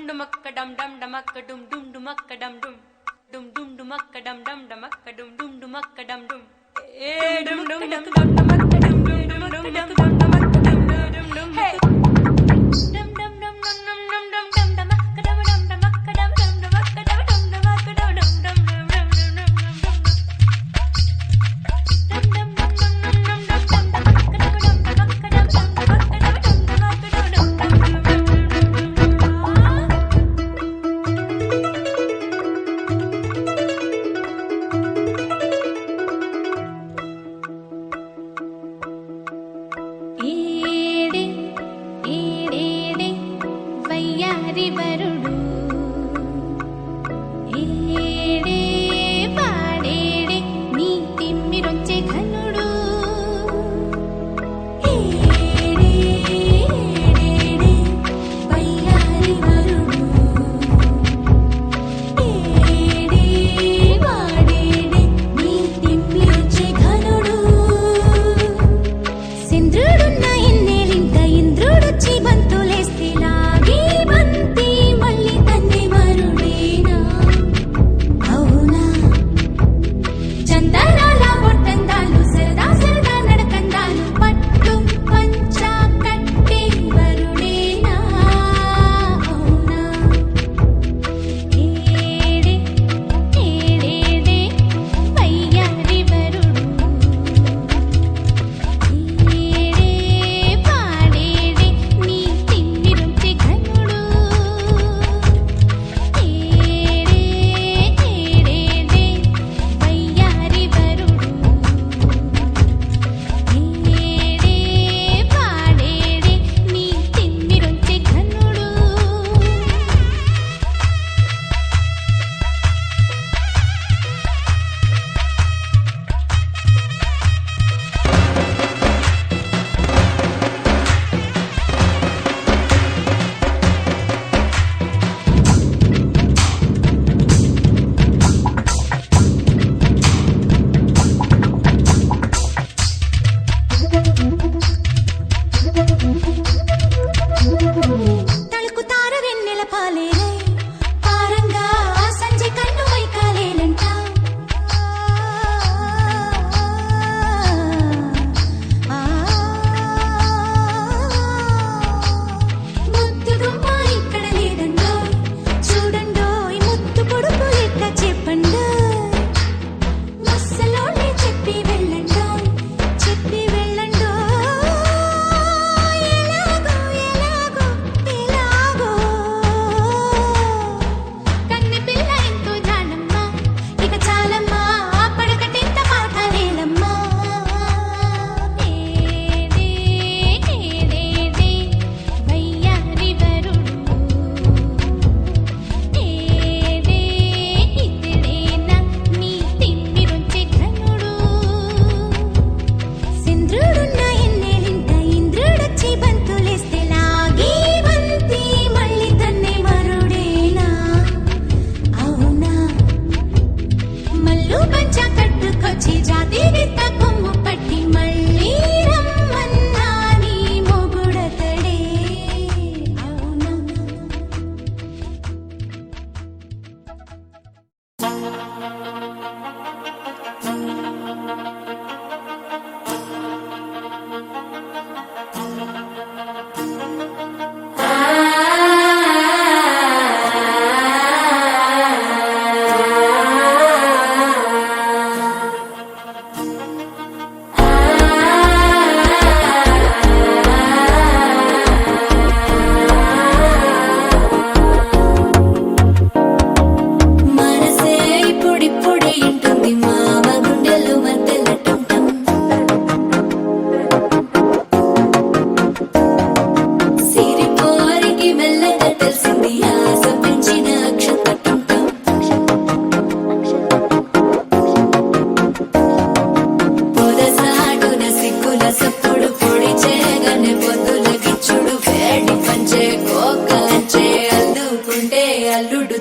dumakka dum dum dumakka dum dum dumakka dum dum dum dum dumakka dum dum dumakka dum dum dumakka dum dum dum dum dumakka dum dum dumakka dum dum dumakka dum dum dum hey dum dum dum dum dum dum dum dum dumakka dum dum dumakka dum dum dumakka dum dum dumakka dum dum dum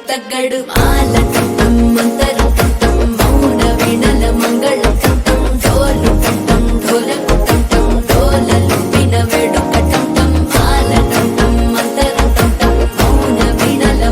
తగ్గడు ఆలకట్టం మంతర కట్టం మౌన వినల మంగళ కట్టం డోలు కట్టం ఢోలకు కట్టం డోలలు విన వేడు కట్టం ఆలకట్టం మంతర కట్టం మౌన వినల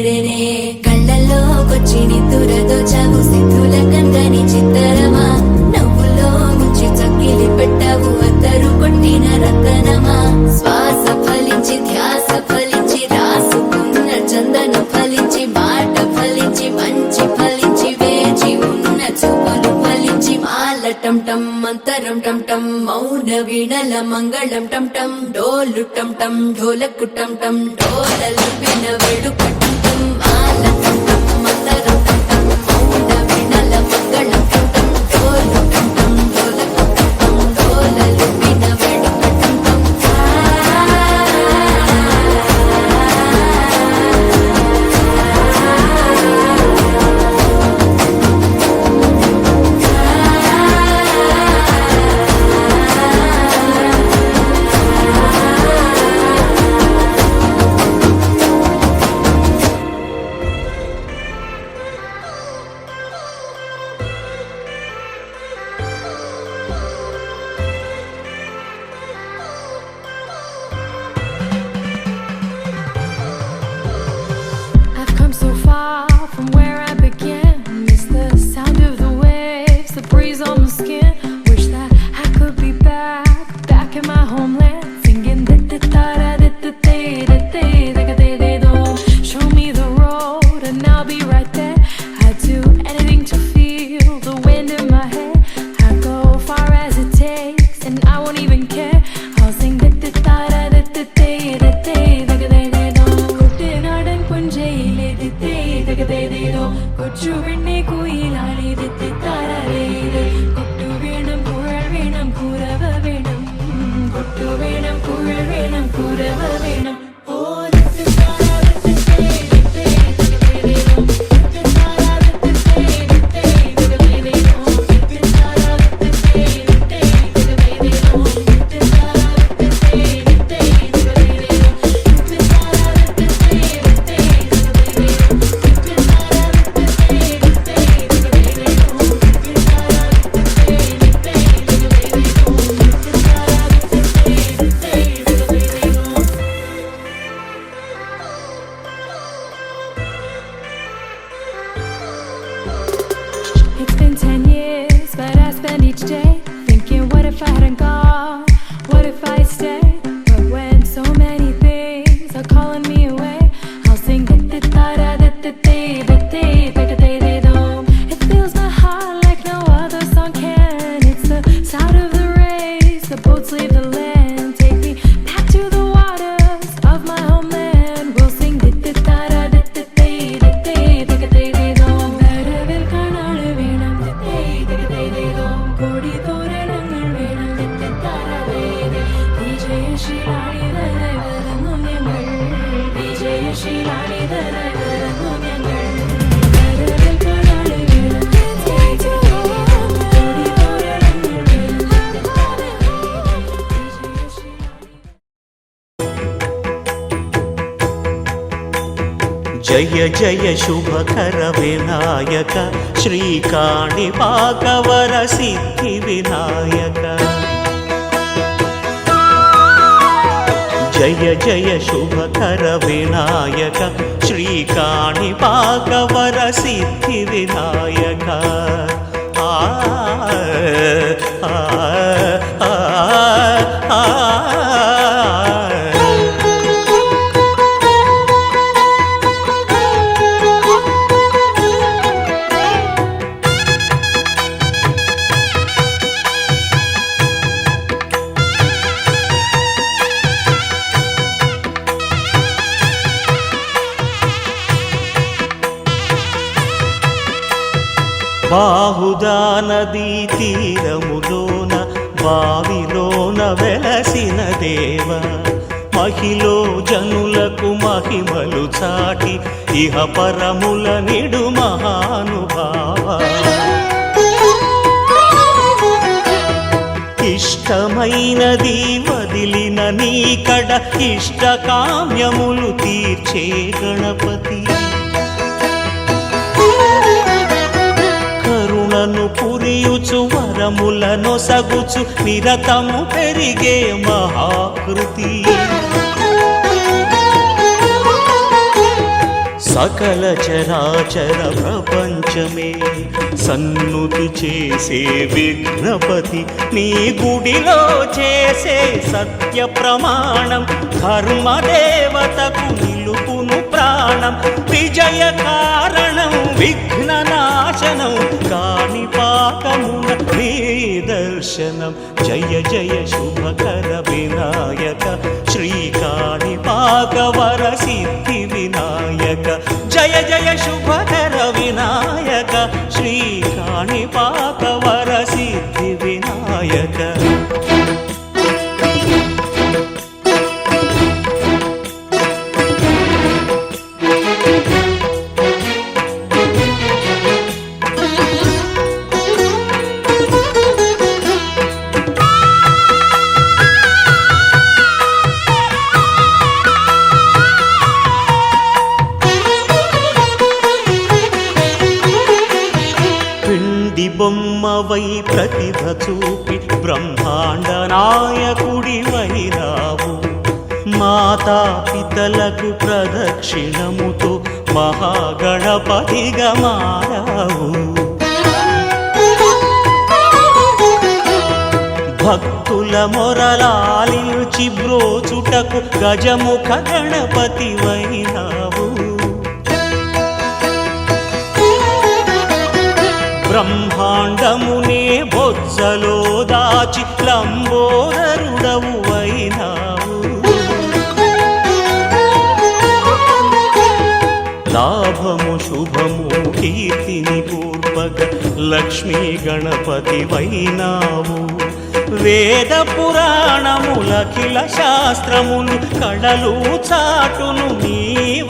చేరనే కళ్ళల్లోకొచ్చి నిద్దురదోచావు సిద్ధుల కందని చిత్తరమా నవ్వులో ముంచి చక్కిలి పెట్టావు అద్దరు కొట్టిన రతనమా శ్వాస ఫలించి ధ్యాస ఫలించి రాసుకున్న చందనం ఫలించి మాట ఫలించి మంచి ఫలించి వేచి ఉన్న చూపులు ఫలించి మాల టం టం మంతరం టం టం మౌన వీణల మంగళం టం టం డోలు టం టం ఢోలకు టం టం డోలలు విన వేడుక టం టం మాల టం టం మంతరం టం టం మౌన వీణల మంగళం టం టం డోలు టం టం ఢోలకు టం టం డోలలు విన వేడుక టం టం I've come so far from where I began. Miss the sound of the waves, the breeze on my skin. Wish that I could be back in my homeland, singing da da da da da da da da da da da. Show me the road and I'll be right there. I'd do anything to feel the wind in my hair. I'd go far as it takes and I won't even care. I'll sing da da da da da da da da da da da. കുട്ടനാടൻ പുഞ്ചയിലെ ദിത്തേ തകതേതേതോ കൊച്ചു വെണ്ണെ കുയിലാളി ദിത്തേ താരേതേ കൊട്ടു വേണം കുഴൽ വേണം കുരവ വേണം കൊട്ടു വേണം കുഴൽ വേണം കുരവ വേണം ഓ ദിത്തേ Tara ദിത്തേ ദിത്തേ തകതേതേതോ ദിത്തേ Tara ദിത്തേ ദിത്തേ തകതേതേതോ ദിത്തേ Tara ദിത്തേ ദിത്തേ തകതേതേതോ ദിത്തേ Tara ദിത്തേ ദിത്തേ തകതേതേതോ ദിത്തേ Tara It's been 10 years, but I spend each day thinking, what if I hadn't gone? What if I stayed? But when so many things are calling me away, I'll sing da da da da da da da da da da da. It fills my heart like no other song can. It's the sound of the race, the boats leave the land. Take me back to the waters of my homeland. We'll sing da da da da da da da da da da. വരവിൽ കാണാള് വേണം ദിത്തേ തകതേതേതോ കൊടി തോരണങ്ങൾ വേണം ദിത്തേ താരവേദേ വിജയശീലാളിതരായി വരുന്നു ഞങ്ങൾ വിജയശീലാളിതരായി വരുന്നു ഞങ്ങൾ വരവിൽ കാണാള് വേണം ദിത്തേ കൊടി തോരണങ്ങൾ വേണം ദിത്തേ താരവേദേ വിജയശീലാളി జయ జయ శుభకర వినాయక శ్రీకాణిపాకవర సిద్ధి వినాయక జయ జయ శుభకర వినాయక శ్రీకాణిపాకవర సిద్ధి వినాయక ఆ ఆ ఆ ఆ బాహుదా నదీ తీరములోన బావిలోన వెలసిన దేవ మహిలో జనులకు మహిమలు చాటి ఇహ పరముల నిడు మహానుభావ ఇష్టమైనది వదిలిన నీకడ ఇష్ట కామ్యములు తీర్చే గణపతి కరుణను పురియుచు వరములను సగుచు నిరతము పెరిగే సకల చరాచర ప్రపంచమే సన్నుతి చేసే విఘ్నపతి నీ గుడిలో చేసే సత్య ప్రమాణం ధర్మదేవతకు నిలుపును ప్రాణం విజయ కారణం విఘ్న నాశనం కాణిపాకమున నీ దర్శనం జయ జయ శుభకర వినాయక శ్రీ కాణిపాక వర సిద్ధి వినాయక జయ జయ శుభకర వినాయక శ్రీ కాణిపాక వర సిద్ధి వినాయక బొమ్మవై ప్రతిభ చూపి బ్రహ్మాండ నాయకుడి వైరావు మాతా పితలకు ప్రదక్షిణముతో మహాగణపతిగా మారావు భక్తుల మొరలాలించి బ్రోచుటకు గజముఖ గణపతి వైనావు బ్రహ్మాండమునే బొజ్జలో దాచి లంబోదరుడవు అయినావు లాభము శుభము కీర్తిని పూర్వక లక్ష్మీ గణపతి వైనావు వేద పురాణములఖిల శాస్త్రములు కళలు చాటును నీ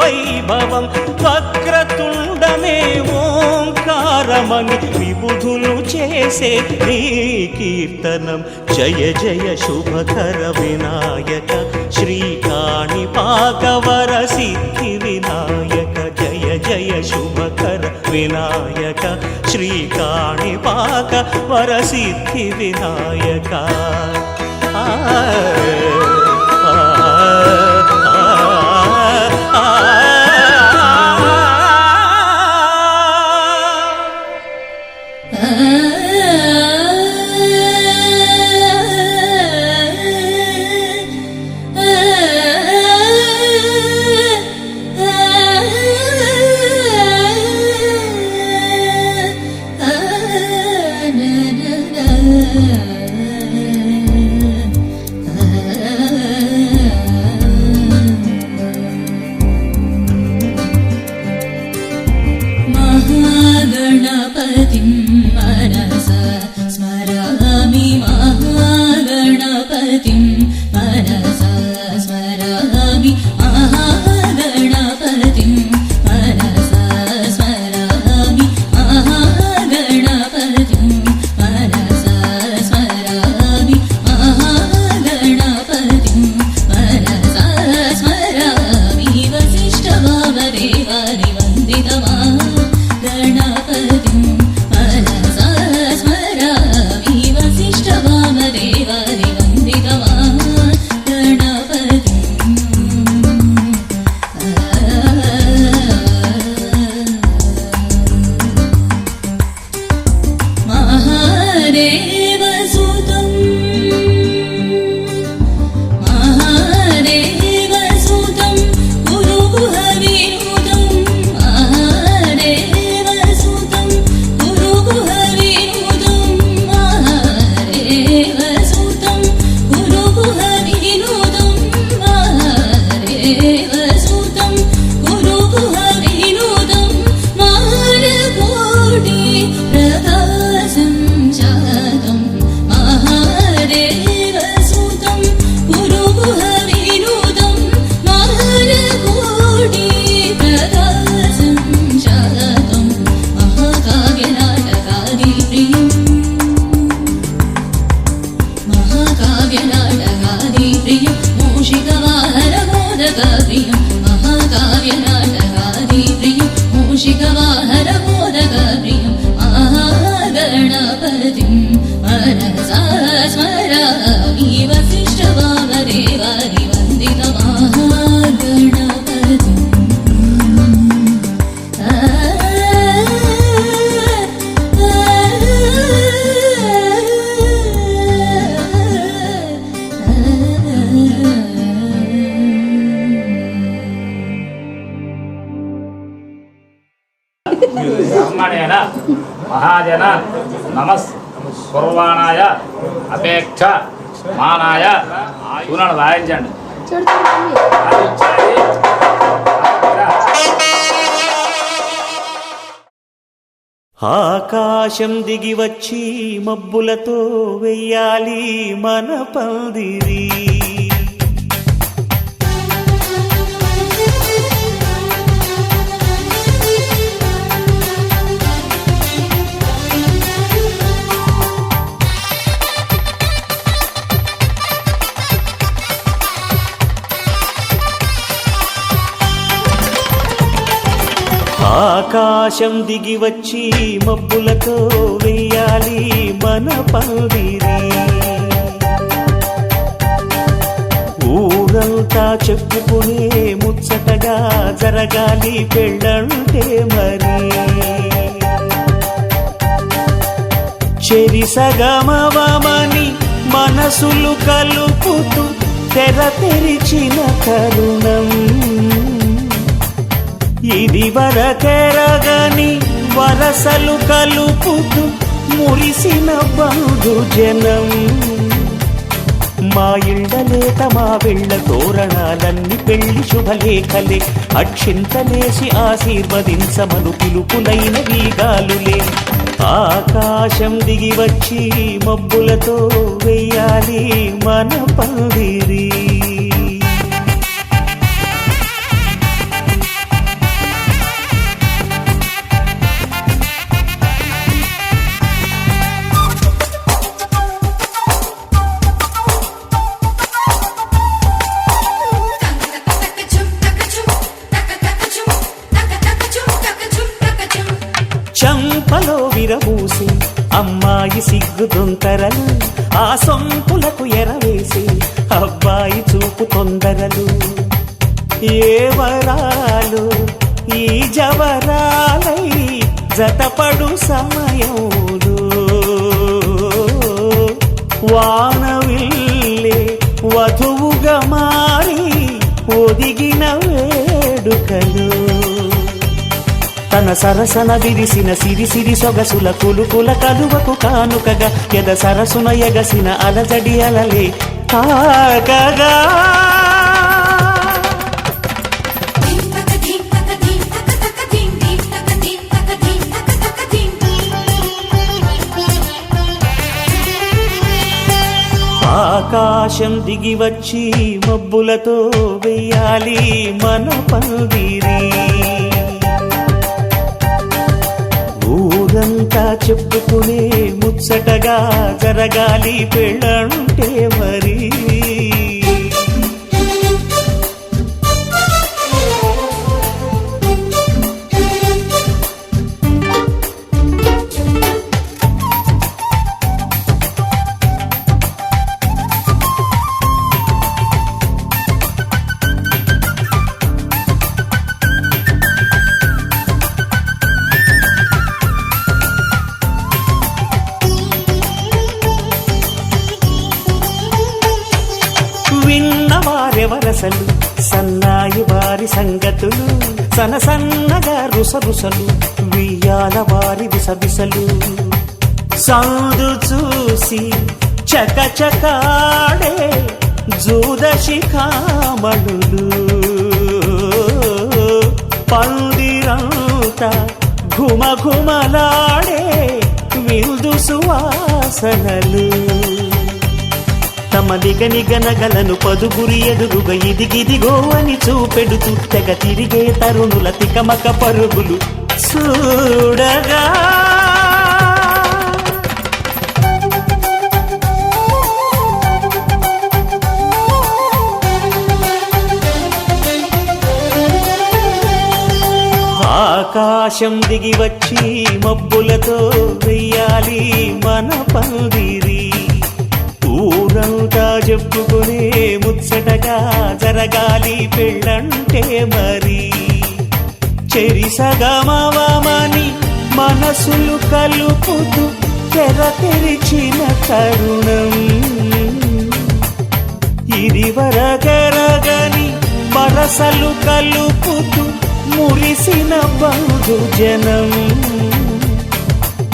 వైభవం వక్రతుండమే ఓంకారమని విబుధులు చేసే నీ కీర్తనం జయ జయ శుభకర వినాయక శ్రీ కాణిపాక వర సిద్ధి వినాయక జయ జయ శుభకర వినాయక శ్రీ కాణిపాక వర సిద్ధి వినాయక ah బ్రహ్మణేన మహాజన నమస్ కుర్వాణాయ అపేక్ష మానాయ చూడండి వాయించండి. ఆకాశం దిగి వచ్చి మబ్బులతో వెయ్యాలి మన పందిరి. ఆకాశం దిగి వచ్చి మబ్బులతో వెయ్యాలి మన పందిరి. ఊరంతా చెప్పుకునే ముచ్చటగా జరగాలి పెళ్ళంటే మరి. చెరిసగమవమని మనసులు కలుపుతూ తెర తెరిచిన తరుణం. ఇది వరకెరగని వరసలు కలుపుతూ మురిసిన బంధుజనం. మా ఇళ్ళలేత మా వెళ్ళ తోరణాలన్నీ పెళ్లి శుభలేఖలే. అక్షింతలేసి ఆశీర్వదించమను పిలుపులైన వీగాలులే. ఆకాశం దిగి వచ్చి మబ్బులతో వెయ్యాలి మన పందిరి. చంపలో విరబూసి అమ్మాయి సిగ్గు దొంతరలు. ఆ సొంపులకు ఎరవేసి అబ్బాయి చూపు తొందరలు. ఏ వరాలు ఈ జవరాలై జతపడు సమయంలో. వానవిల్లే వధువుగా మారి ఒదిగిన వేడుకలు. తన సరసన విరిసిన సిరిసిరి సొగసుల కులుకుల కలువకు కానుకగా ఎద సరసున ఎగసిన అలజడి అలలే తాకగా. ఆకాశం దిగి వచ్చి మబ్బులతో వెయ్యాలి మన పందిరి. ఊరంతా చెప్పుకునే ముచ్చటగా జరగాలి పెళ్ళంటే మరి. విన్నవారెవరసలు సన్నాయి వారి సంగతులు. సనసన్నగా రుసరుసలు వియ్యాల వారి విసవిసలు. సందు చూసి చకచకాడే జూదశిఖామణులు. పందిరంతా ఘుమఘుమలాడే విందు సువాసనలు. తమ నిగనిగనగలను పదుగురి ఎదురుగా ఇదిగిదిగో అని చూపెడుతూ తెగ తిరిగే తరుణుల తికమక పరుగులు చూడగా. ఆకాశం దిగి వచ్చి మబ్బులతో వెయ్యాలి మన పందిరి. ఊరంతా చెప్పుకునే ముచ్చటగా జరగాలి పెళ్ళంటే మరి. చెరిసగమవమని మనసులు కలుపుతూ తెర తెరిచిన తరుణం. ఇది వరకెరగని వరసలు కలుపుతూ మురిసిన బంధుజనం.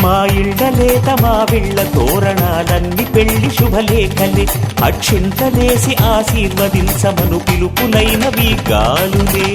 మా ఇళ్ళలేత మా విళ్ళ తోరణాలన్ని పెళ్లి శుభలేఖలే, అక్షింతలేసి ఆశీర్వదించమను పిలుపులైనవి గాలులే.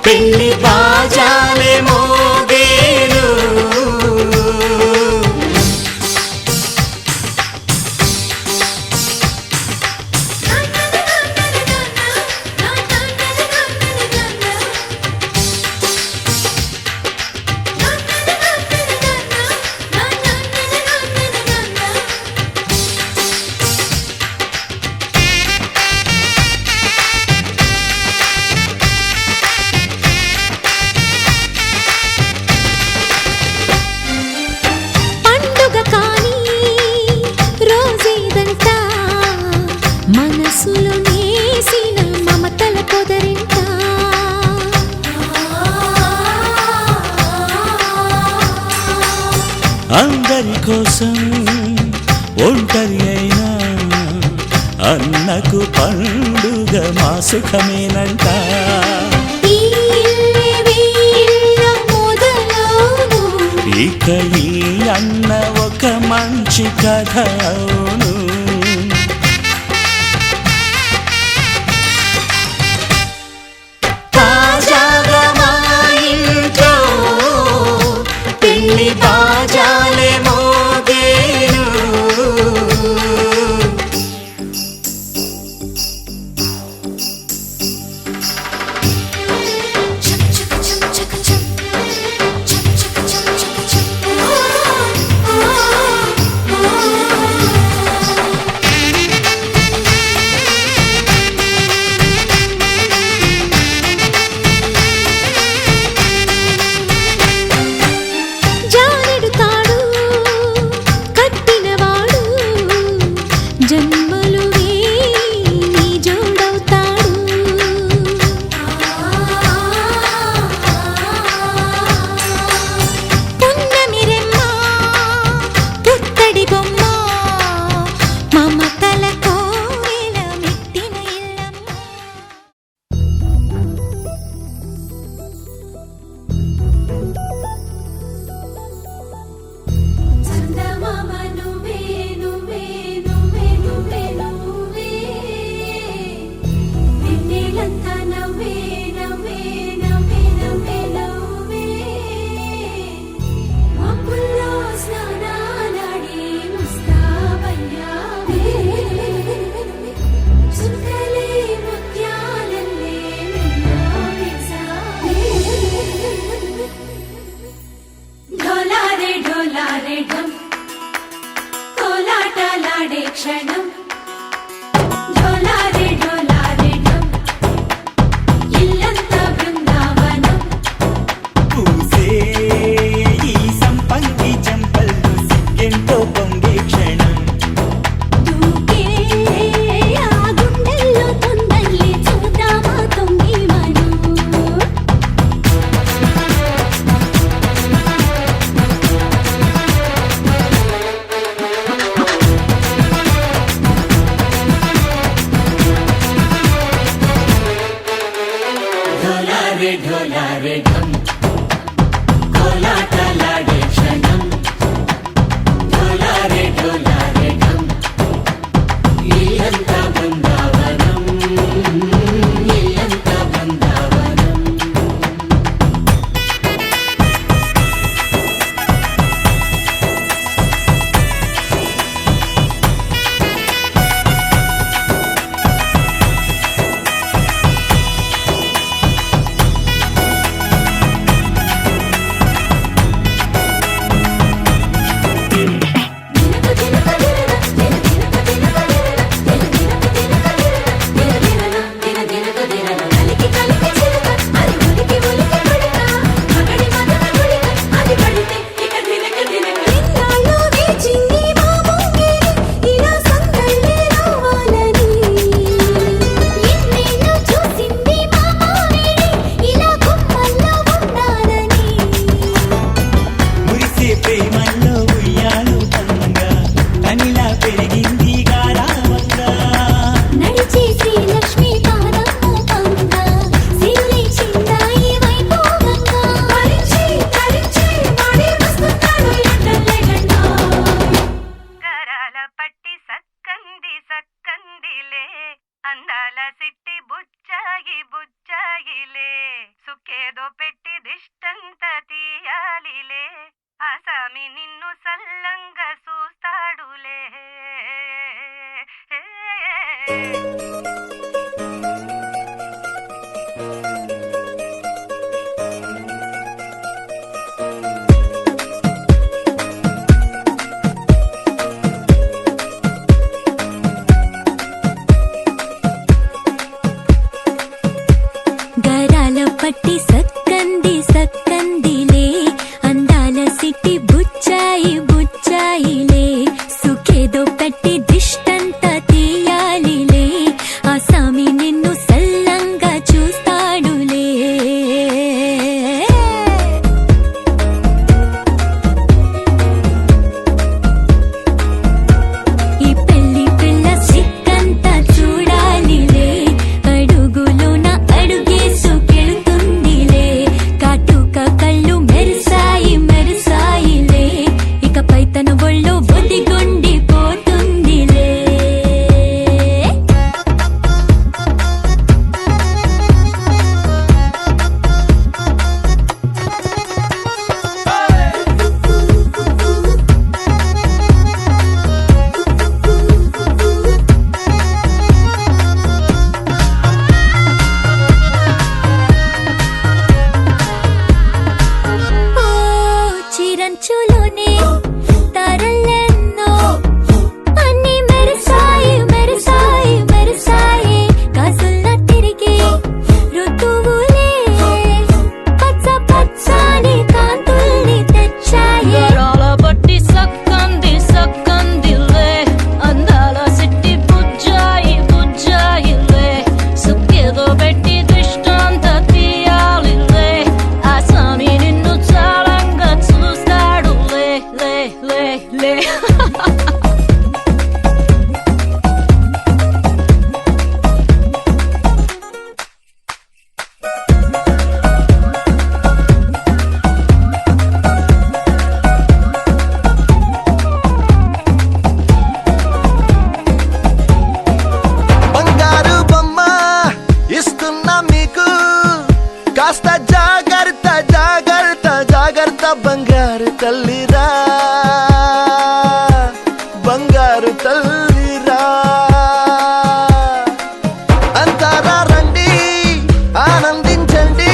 పెళ్లి బాజాలే మోగేను. మనసులో నేసిన మమతల పొదరింట అందరి కోసం ఒంటరి అయినా అన్నకు పండుగ మా సుఖమేనంట. ఇక ఈ అన్న ఒక మంచి కథ అవును. పెళ్లి బాజాలే మోగేను. ढोलारे ढोलारे ढम కోలాటలాడే క్షణం ढोलारे ढोलारे ढम ఇల్లంతా బృందావనం ఇల్లంతా బృందావనం అందాల సిట్టి బుచ్చాయి బుచ్చాయిలే సుఖేదో పెట్టి దిష్టంత తీయాలిలే ఆసామి నిన్ను సల్లంగా చూస్తాడులే పట్టి సక్కంది సక్కందిలే అందాల సిట్టి బుచ్చాయి బుచ్చాయిలే సుఖేదో పెట్టి దిష్టంత తీయాలిలే ఆసామి నిన్ను సల్లంగా చూస్తాడులే ఈ పెళ్లి పిల్ల సిక్కంతా చూడాలిలే అడుగులోన అడుగేసు కళ్ళు మెరిసాయి మెరిసాయిలే ఇకపై తన ఒళ్ళు బుద్ధిగుండి పోతుందిలే చిరంచులోనే తారలెన్నో అన్ని మెరిసాయి మెరిసాయి మెరిసాయి గాజుల్లా తిరిగి ఋతువులే పచ్చ పచ్చని కాంతుల్ని తెచ్చాయి బట్టి సక్కంది సక్కందిలే అందాల సిట్టి బుజ్జాయి బుజ్జాయిలే సుఖేదో పెట్టి దృష్టాంత తీయాలిలే ఆసామి నిన్ను చాలంగా చూస్తాడు లే లే లే లే బంగారు బొమ్మ ఇస్తున్నా మీకు కాస్త జాగ్రత్త జాగ్రత్త జాగ్రత్త బంగారు తల్లిరా బంగారు తల్లిరా అంతారా రండి ఆనందించండి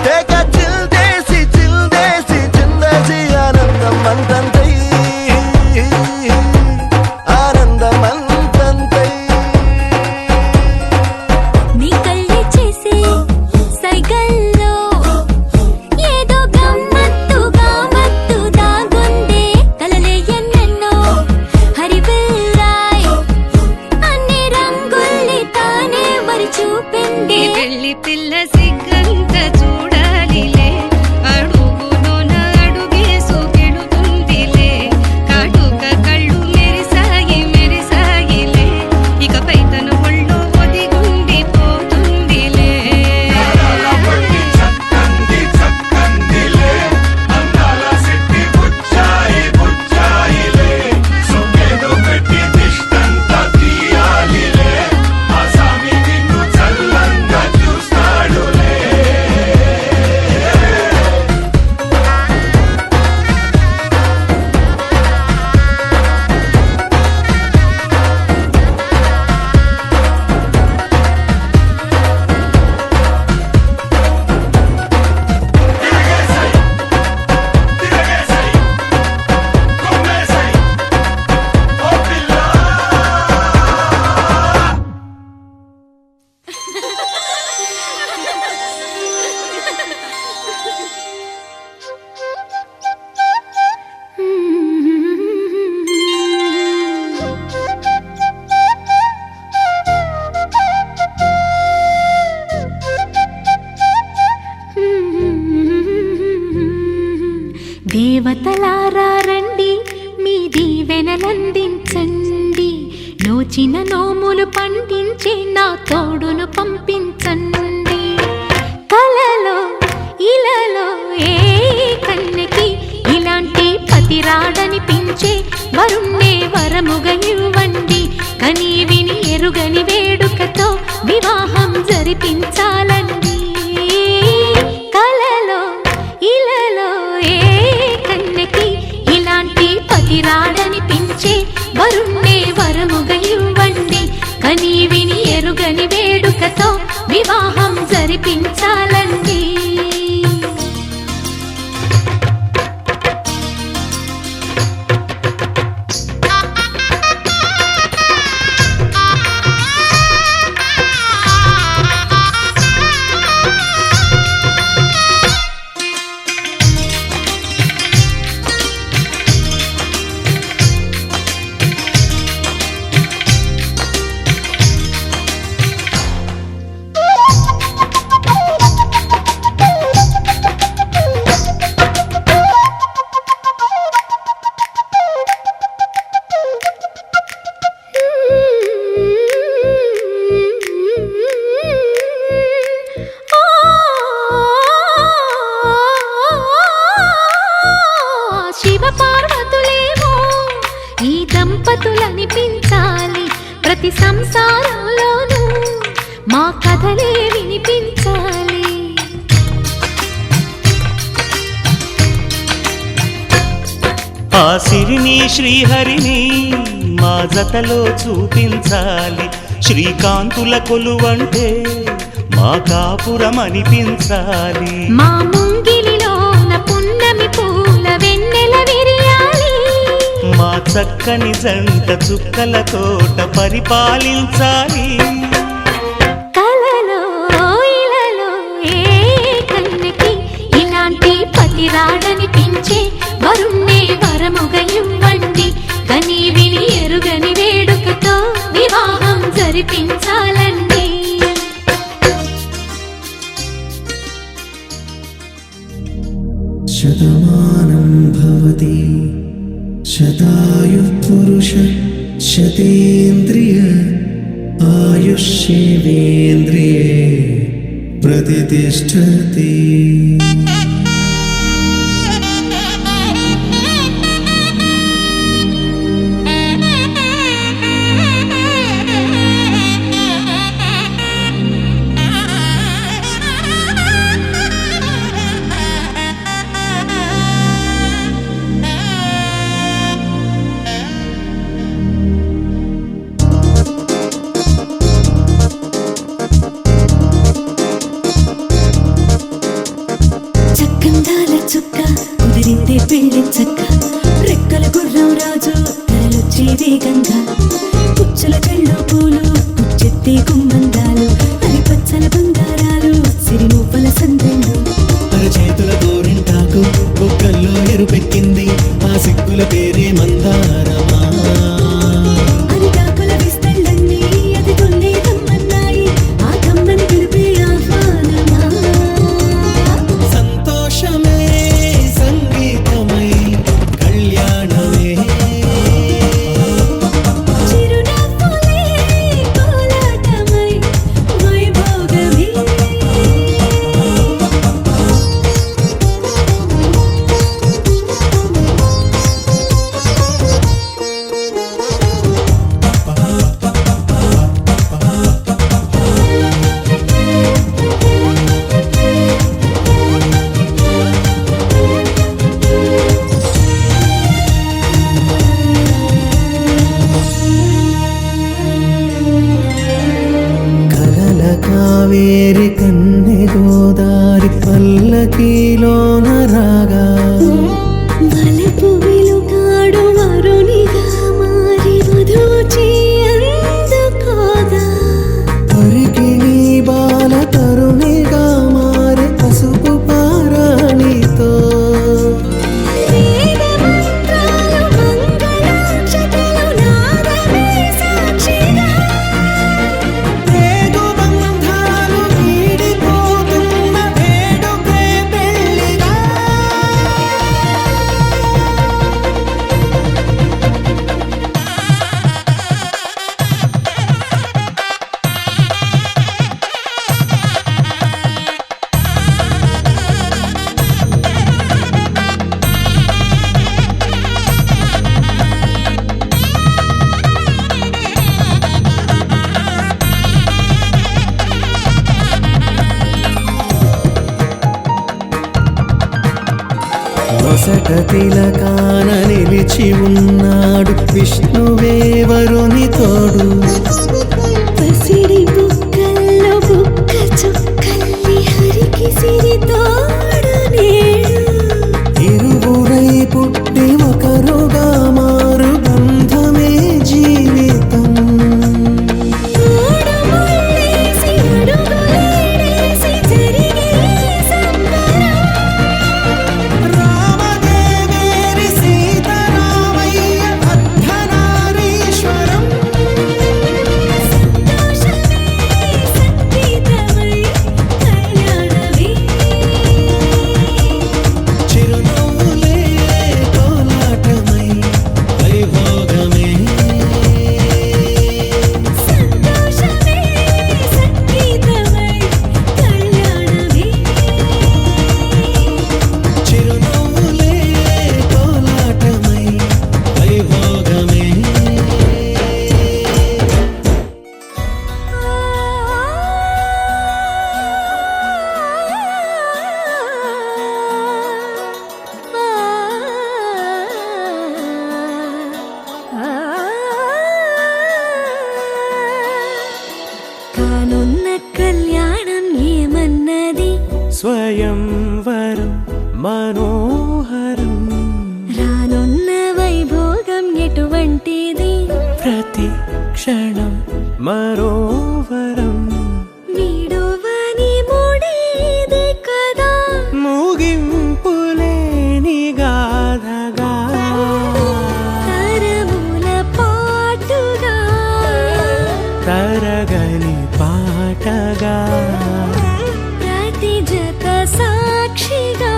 తేక చిల్దేసి చిల్దేసి చిందేసి ఆనందం అంతంతై ఆనందం అంతంతై నీ కళ్ళే చేసే సైగల్లో ఏదో గమ్మత్తుగా మత్తు దాగుందే కలలే ఎన్నెన్నో హరివిల్లాయ్ అన్ని రంగుల్ని తానే మరి చూపింది పెళ్లి పిల్ల సిగ్గంత చూడాలిలే అడుగులోన అడుగేసు గెడుతుందిలే కాటుక కళ్ళు మెరిసాయి మెరిసాయిలే ఇకపై తన ఒళ్ళు ఒదిగుండి పోతుందిలే దేవతలారా రండి, మీ దీవెనలందించండి. నోచిన నోములు పండించే నా తోడును పంపించండి. కలలో ఇలలో ఏ కన్నెకి ఇలాంటి పతి రాడనిపించే వరుణ్ణే వరముగా ఇవ్వండి. కని విని ఎరుగని వేడుకతో వివాహం జరిపించాలండి. కలలో ఇలలో ఏ కన్నెకి ఇలాంటి పతి రాడనిపించే వరుణ్ణే వరముగా ఇవ్వండి. కని విని ఎరుగని వేడుకతో వివాహం జరిపించాలండి. శివపార్వతులేమో ఈ దంపతులనిపించాలి. ప్రతి సంసారంలోనూ మా కథలే వినిపించాలి. ఆ సిరిని శ్రీహరిని మా జతలో చూపించాలి. శ్రీకాంతుల కొలువంటే మా కాపురం అనిపించాలి. మా ముంగిలిలోన పున్నమి పూల వెన్నెల విరియాలి. మా చక్కని జంట చుక్కల తోట పరిపాలించాలి. కలలో ఇలలో ఏ కన్నెకి ఇలాంటి పతి రాడనిపించే వరుణ్ణే వరముగా ఇవ్వండి. కని విని ఎరుగని వేడుకతో వివాహం జరిపించాలండి. శతమానం భవతి శతాయుః పురుష శతేంద్రియ ఆయుష్యేంద్రియే ప్రతిష్ఠతి. చక్కందాల చుక్క కుదిరిందే పెళ్లి చక్క. రెక్కల గుర్రం రాజు తరలొచ్చే వేగంగా. పుచ్చల కళ్ళు పూలు పుచ్చెత్తే గుమ్మందాలు. అది పచ్చల బంగారాలు సిరిమూపల సందెళ్ళు. అరచేతుల గోరింటాకు బొక్కల్లో ఎరుపెక్కింది. ఆ సిగ్గుల పేరే మందారమా. అరిటాకుల విస్తళ్ళన్నీ అది కొన్నే కమ్మన్నాయి. ఆ కమ్మని పిలిపే ఆహ్వానమా. సంతోషమే సంగీతమై కళ్యాణమే నొసట తిలకాన నిలిచి ఉన్నాడు విష్ణువే వరుని తోడు. పసిడి బుక్కల్లో బుక్క చుక్కల్లి హరికి సిరి తోడు నేడు. ఇరువురై పుట్టి ఒకరుగా మారు బంధమే జీవితం. తోడు ముళ్ళేసి అడుగులేసి జరిగే సంబరం. రామదేవేరి సీతారామయ్య అర్ధనారీశ్వరం. సంతోషమే సంగీతమై కళ్యాణమే. చిరునవ్వులే కోలాటమై వైభోగమే. సంతోషమే సంగీతమై కళ్యాణమే. చిరునవ్వులే కోలాటమై వైభోగమే. కానున్న కళ్యాణం ఏమన్నది? స్వయంవరం మనోహరం రానున్న వైభోగం ఎటువంటిది? ప్రతి క్షణం మరోవరం వీడువని మూడేది కదా. ముగింపులేని గాథగా తరముల పాటుగా తరగని పాటగా ప్రతి జత సాక్షిగా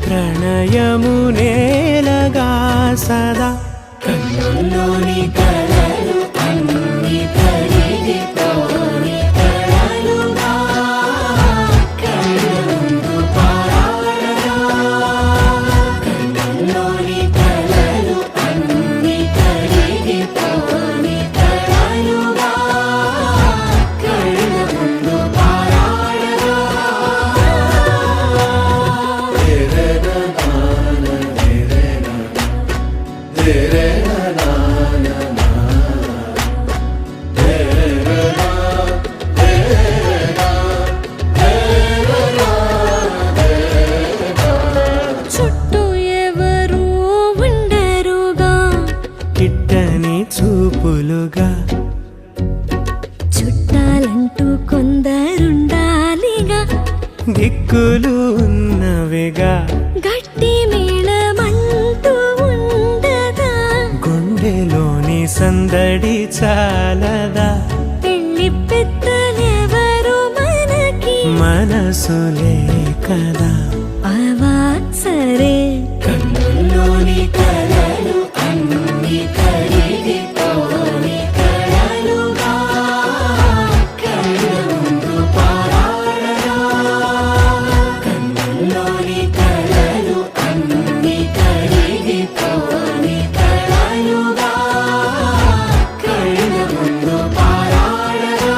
ప్రణయము నేలగా సదా కన్నుల్లోని కలలు అన్ని కరిగిపోని కలలుగా కళ్ళ ముందు పారాడగా. కన్నుల్లోని కలలు అన్ని కరిగిపోని కలలుగా కళ్ళ ముందు పారాడగా. చుట్టూ ఎవరు ఉండరుగా. కిట్టని చూపులుగా చుట్టాలంటూ కొందరుండాలిగా. దిక్కులు ఉన్నవిగా గట్టి మేళమంటూ ఉండదా. గుండెలోని సందడి చాలదా పెళ్లి పెద్దలెవరు మనకి. మనసులే కదా అవా సరే. కన్నుల్లోని కలలు అన్ని కరిగిపోని కలలుగా కళ్ళ ముందు పారాడగా. కన్నుల్లోని కలలు అన్ని కరిగిపోని కలలుగా కళ్ళ ముందు పారాడగా.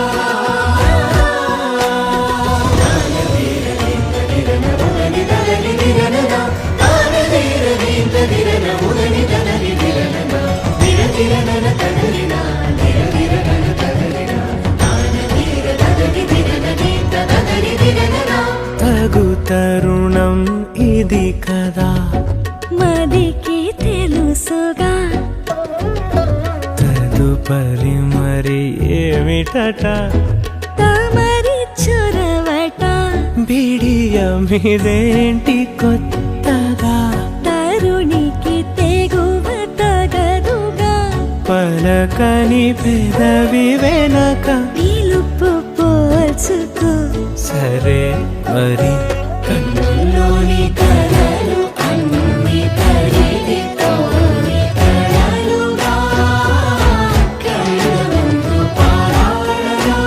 తగు తరుణం ఇది కదా మదికి తెలుసుగా. తదుపరి మరి ఏమిటట తమరి చొరవట. బిడియమిదేంటి కొత్తగా తరుణికి తెగువ తగదుగా. పలకని పెదవి వెనక పిలుపు పోల్చుకో. సరే మరి కన్నుల్లోని కలలు అన్ని కరిగిపోని కలలుగా కళ్ళ ముందు పారాడగా.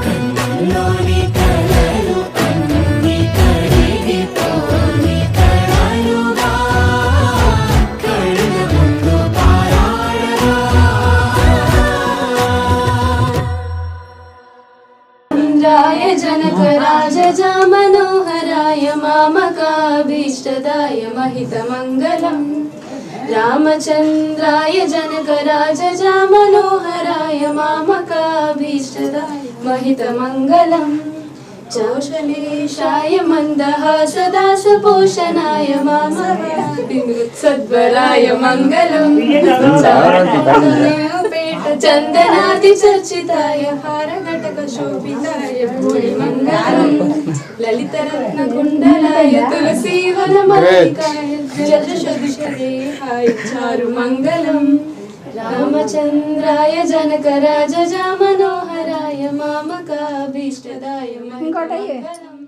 కన్నుల్లోని కలలు అన్ని కరిగిపోని కలలుగా కళ్ళ ముందు పారాడగా. జయ జనక जनकराजजा मनोहराय मामकाभीष्टदाय महितमङ्गलम् रामचन्द्राय जनकराजजा मनोहराय मामकाभीष्टदाय महितमङ्गलम् कौशलेशाय मन्दहासदासपोषणाय सद्वराय मङ्गलम् चन्दनादिचर्चिताय हारघटकशोभिताय मङ्गलम् ललितरत्नकुण्डलाय तुलसीवनमल्लिकाय जलशोभिषदेहाय चारुमङ्गलम् रामचन्द्राय जनकराजजा मनोहराय मामकाभीष्टदाय महितमङ्गलम्